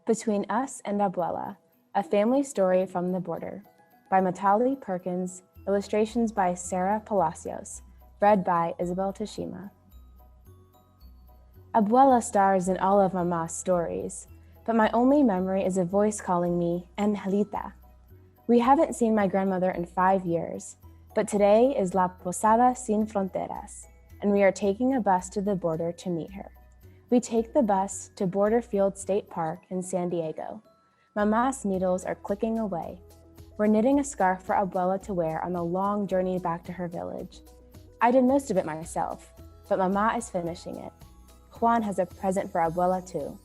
Between Us and Abuela, a family story from the border, by Matali Perkins, illustrations by Sarah Palacios, read by Isabel Tashima. Abuela stars in all of Mama's stories, but my only memory is a voice calling me Angelita. We haven't seen my grandmother in 5 years, but today is La Posada Sin Fronteras, and we are taking a bus to the border to meet her. We take the bus to Borderfield State Park in San Diego. Mama's needles are clicking away. We're knitting a scarf for Abuela to wear on the long journey back to her village. I did most of it myself, but Mama is finishing it. Juan has a present for Abuela too.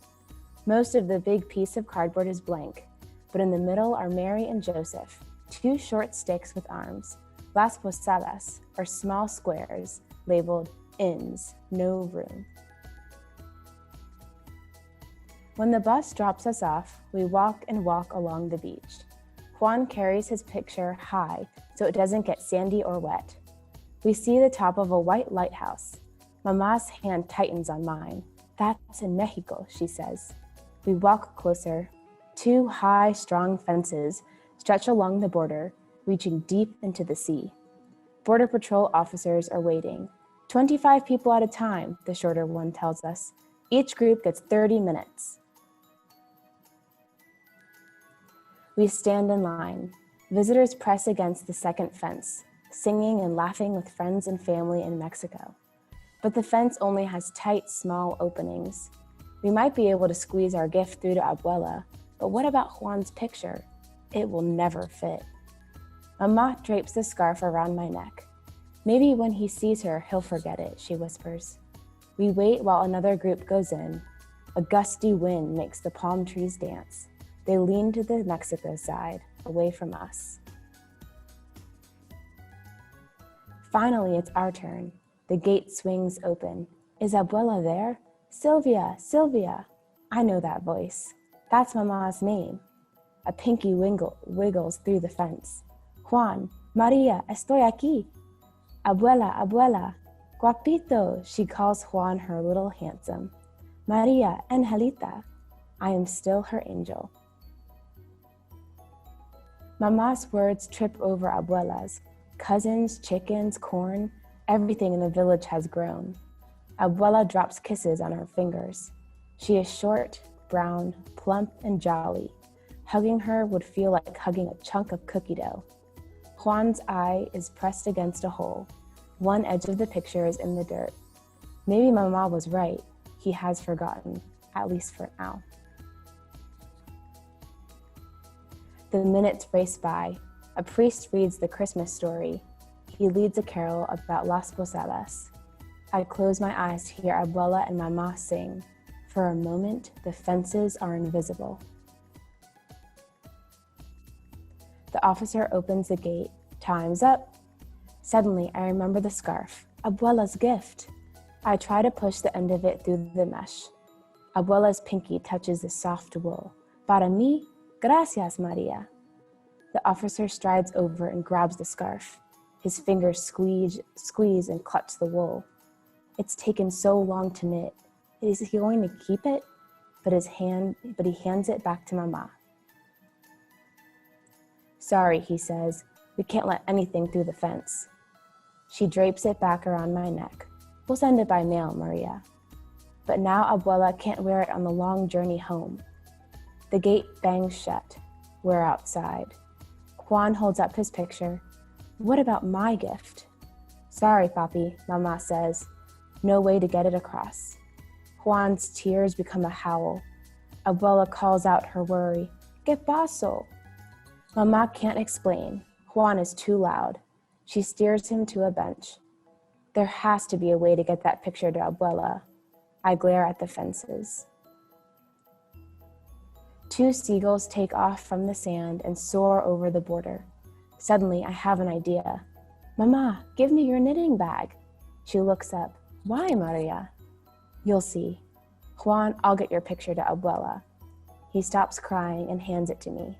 Most of the big piece of cardboard is blank, but in the middle are Mary and Joseph, 2 short sticks with arms, Las Posadas, or small squares labeled Inns, no room. When the bus drops us off, we walk and walk along the beach. Juan carries his picture high so it doesn't get sandy or wet. We see the top of a white lighthouse. Mama's hand tightens on mine. That's in Mexico, she says. We walk closer. 2 high, strong fences stretch along the border, reaching deep into the sea. Border Patrol officers are waiting. 25 people at a time, the shorter one tells us. Each group gets 30 minutes. We stand in line. Visitors press against the second fence, singing and laughing with friends and family in Mexico. But the fence only has tight, small openings. We might be able to squeeze our gift through to Abuela, but what about Juan's picture? It will never fit. Mama drapes the scarf around my neck. Maybe when he sees her, he'll forget it, she whispers. We wait while another group goes in. A gusty wind makes the palm trees dance. They lean to the Mexico side, away from us. Finally, it's our turn. The gate swings open. Is Abuela there? Sylvia, Sylvia. I know that voice. That's Mama's name. A pinky wiggles through the fence. Juan, Maria, estoy aquí. Abuela, Abuela. Guapito, she calls Juan her little handsome. Maria, Angelita. I am still her angel. Mama's words trip over Abuela's. Cousins, chickens, corn, everything in the village has grown. Abuela drops kisses on her fingers. She is short, brown, plump, and jolly. Hugging her would feel like hugging a chunk of cookie dough. Juan's eye is pressed against a hole. One edge of the picture is in the dirt. Maybe Mama was right. He has forgotten, at least for now. The minutes race by. A priest reads the Christmas story. He leads a carol about Las Posadas. I close my eyes to hear Abuela and Mama sing. For a moment, the fences are invisible. The officer opens the gate. Time's up. Suddenly, I remember the scarf, Abuela's gift. I try to push the end of it through the mesh. Abuela's pinky touches the soft wool. Para mí, gracias, Maria. The officer strides over and grabs the scarf. His fingers squeeze and clutch the wool. It's taken so long to knit. Is he going to keep it? But he hands it back to Mama. Sorry, he says. We can't let anything through the fence. She drapes it back around my neck. We'll send it by mail, Maria. But now Abuela can't wear it on the long journey home. The gate bangs shut. We're outside. Juan holds up his picture. What about my gift? Sorry, Papi, Mama says. No way to get it across. Juan's tears become a howl. Abuela calls out her worry. ¿Qué pasó? Mama can't explain. Juan is too loud. She steers him to a bench. There has to be a way to get that picture to Abuela. I glare at the fences. 2 seagulls take off from the sand and soar over the border. Suddenly, I have an idea. Mama, give me your knitting bag. She looks up. Why, Maria? You'll see. Juan, I'll get your picture to Abuela. He stops crying and hands it to me.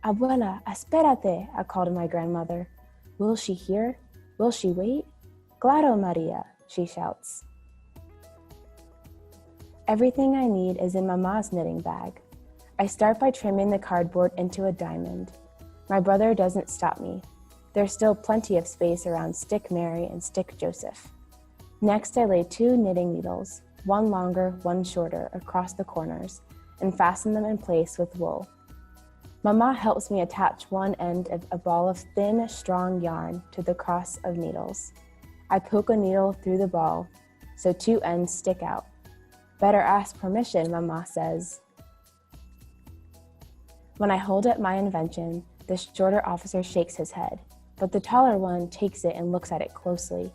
Abuela, espérate, I call to my grandmother. Will she hear? Will she wait? Claro, Maria, she shouts. Everything I need is in Mama's knitting bag. I start by trimming the cardboard into a diamond. My brother doesn't stop me. There's still plenty of space around Stick Mary and Stick Joseph. Next, I lay 2 knitting needles, one longer, one shorter, across the corners, and fasten them in place with wool. Mama helps me attach one end of a ball of thin, strong yarn to the cross of needles. I poke a needle through the ball, so 2 ends stick out. Better ask permission, Mama says. When I hold up my invention, the shorter officer shakes his head, but the taller one takes it and looks at it closely.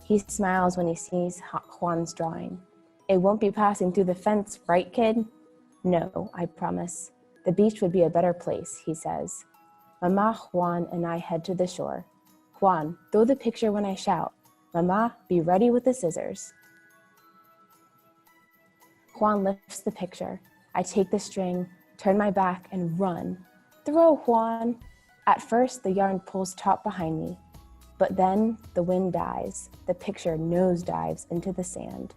He smiles when he sees Juan's drawing. It won't be passing through the fence, right, kid? No, I promise. The beach would be a better place, he says. Mama, Juan, and I head to the shore. Juan, throw the picture when I shout. Mama, be ready with the scissors. Juan lifts the picture. I take the string, turn my back, and run. Throw, Juan! At first, the yarn pulls taut behind me, but then the wind dies. The picture nosedives into the sand.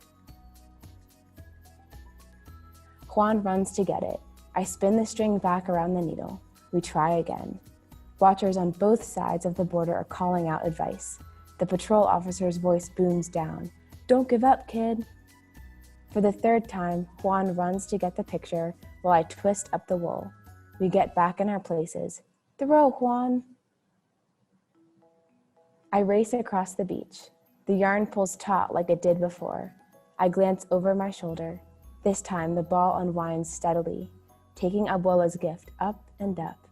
Juan runs to get it. I spin the string back around the needle. We try again. Watchers on both sides of the border are calling out advice. The patrol officer's voice booms down. Don't give up, kid. For the 3rd time, Juan runs to get the picture while I twist up the wool. We get back in our places. Throw, Juan. I race across the beach. The yarn pulls taut like it did before. I glance over my shoulder. This time, the ball unwinds steadily, taking Abuela's gift up and up.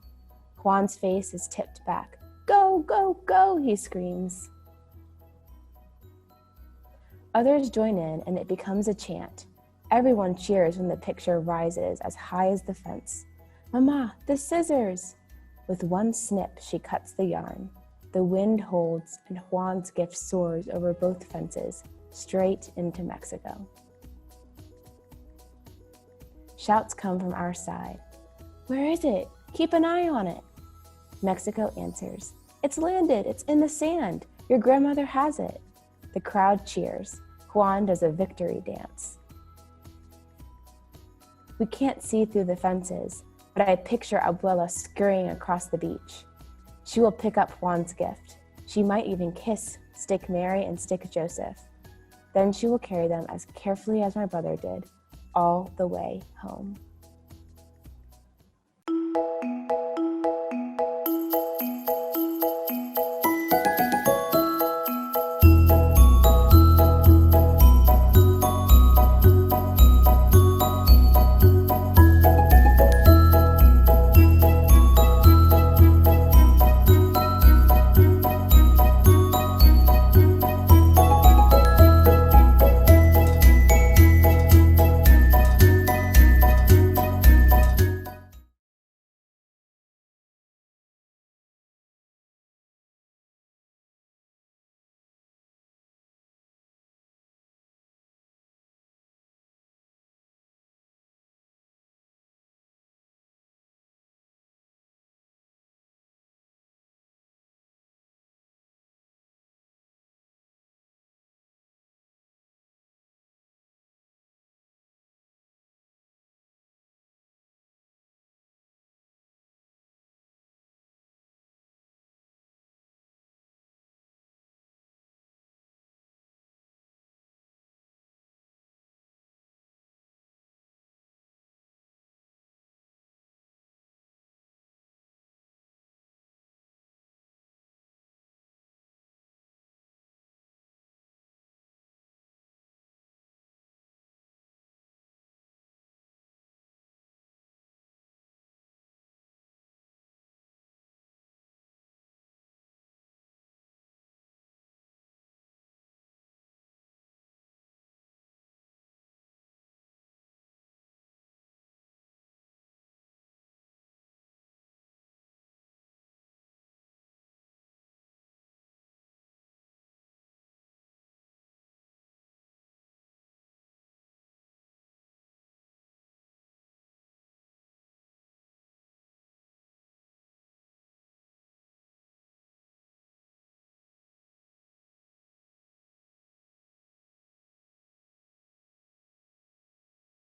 Juan's face is tipped back. Go, go, go, he screams. Others join in, and it becomes a chant. Everyone cheers when the picture rises as high as the fence. Mama, the scissors! With one snip, she cuts the yarn. The wind holds, and Juan's gift soars over both fences, straight into Mexico. Shouts come from our side. Where is it? Keep an eye on it. Mexico answers. It's landed. It's in the sand. Your grandmother has it. The crowd cheers. Juan does a victory dance. We can't see through the fences, but I picture Abuela scurrying across the beach. She will pick up Juan's gift. She might even kiss Stick Mary and Stick Joseph. Then she will carry them as carefully as my brother did, all the way home.